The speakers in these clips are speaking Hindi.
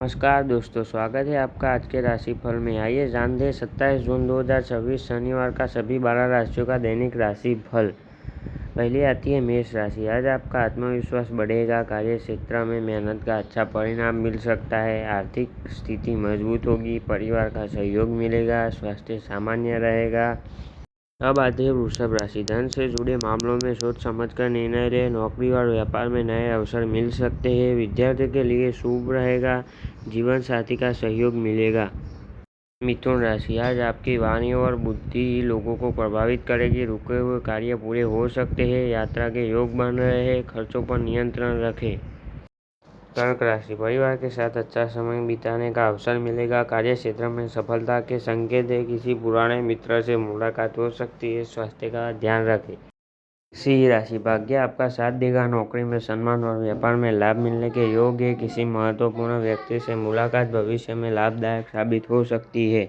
नमस्कार दोस्तों, स्वागत है आपका आज के राशिफल में। आइए जानते हैं 27 जून 2026 शनिवार का सभी 12 राशियों का दैनिक राशिफल। पहले आती है मेष राशि। आज आपका आत्मविश्वास बढ़ेगा, कार्य क्षेत्र में मेहनत का अच्छा परिणाम मिल सकता है, आर्थिक स्थिति मजबूत होगी, परिवार का सहयोग मिलेगा, स्वास्थ्य सामान्य रहेगा। अब आते हैं वृषभ राशि। धन से जुड़े मामलों में सोच समझकर निर्णय लें, नौकरी और व्यापार में नए अवसर मिल सकते हैं, विद्यार्थियों के लिए शुभ रहेगा, जीवन साथी का सहयोग मिलेगा। मिथुन राशि। आज आपकी वाणी और बुद्धि लोगों को प्रभावित करेगी, रुके हुए कार्य पूरे हो सकते हैं, यात्रा के योग बन रहे हैं, खर्चों पर नियंत्रण रखें। कर्क राशि। परिवार के साथ अच्छा समय बिताने का अवसर मिलेगा, कार्य क्षेत्र में सफलता के संकेत है, किसी पुराने मित्र से मुलाकात हो सकती है, स्वास्थ्य का ध्यान रखें। सिंह राशि। भाग्य आपका साथ देगा, नौकरी में सम्मान और व्यापार में लाभ मिलने के योग है, किसी महत्वपूर्ण व्यक्ति से मुलाकात भविष्य में लाभदायक साबित हो सकती है।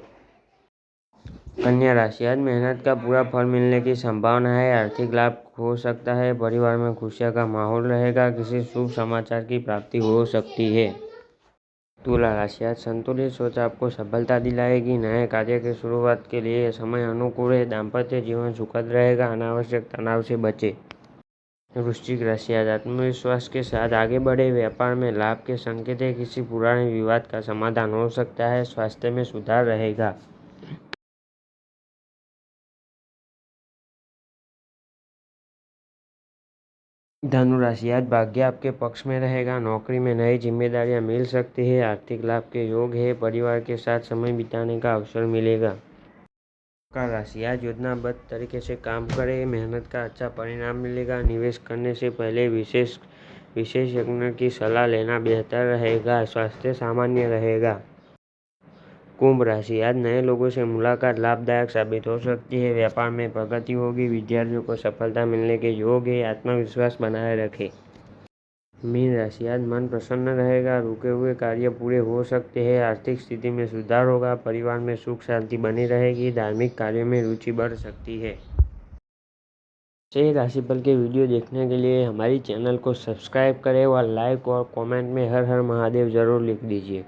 कन्या राशि। आज मेहनत का पूरा फल मिलने की संभावना है, आर्थिक लाभ हो सकता है, परिवार में खुशियों का माहौल रहेगा, किसी शुभ समाचार की प्राप्ति हो सकती है। तुला राशि। आज संतुलित सोच आपको सफलता दिलाएगी, नए कार्य की शुरुआत के लिए समय अनुकूल है, दाम्पत्य जीवन सुखद रहेगा, अनावश्यक तनाव से बचे। वृश्चिक राशि। आज आत्मविश्वास के साथ आगे बढ़े, व्यापार में लाभ के संकेत है, किसी पुराने विवाद का समाधान हो सकता है, स्वास्थ्य में सुधार रहेगा। धनु राशि। आज भाग्य आपके पक्ष में रहेगा, नौकरी में नई जिम्मेदारियां मिल सकती है, आर्थिक लाभ के योग है, परिवार के साथ समय बिताने का अवसर मिलेगा। मकर राशि। आज योजनाबद्ध तरीके से काम करें, मेहनत का अच्छा परिणाम मिलेगा, निवेश करने से पहले विशेषज्ञ की सलाह लेना बेहतर रहेगा, स्वास्थ्य सामान्य रहेगा। कुंभ राशि। आज नए लोगों से मुलाकात लाभदायक साबित हो सकती है, व्यापार में प्रगति होगी, विद्यार्थियों को सफलता मिलने के योग है, आत्मविश्वास बनाए रखें। मीन राशि। आज मन प्रसन्न रहेगा, रुके हुए कार्य पूरे हो सकते हैं, आर्थिक स्थिति में सुधार होगा, परिवार में सुख शांति बनी रहेगी, धार्मिक कार्यों में रुचि बढ़ सकती है। ऐसे राशिफल के वीडियो देखने के लिए हमारी चैनल को सब्सक्राइब करें और लाइक और कमेंट में हर हर महादेव जरूर लिख दीजिए।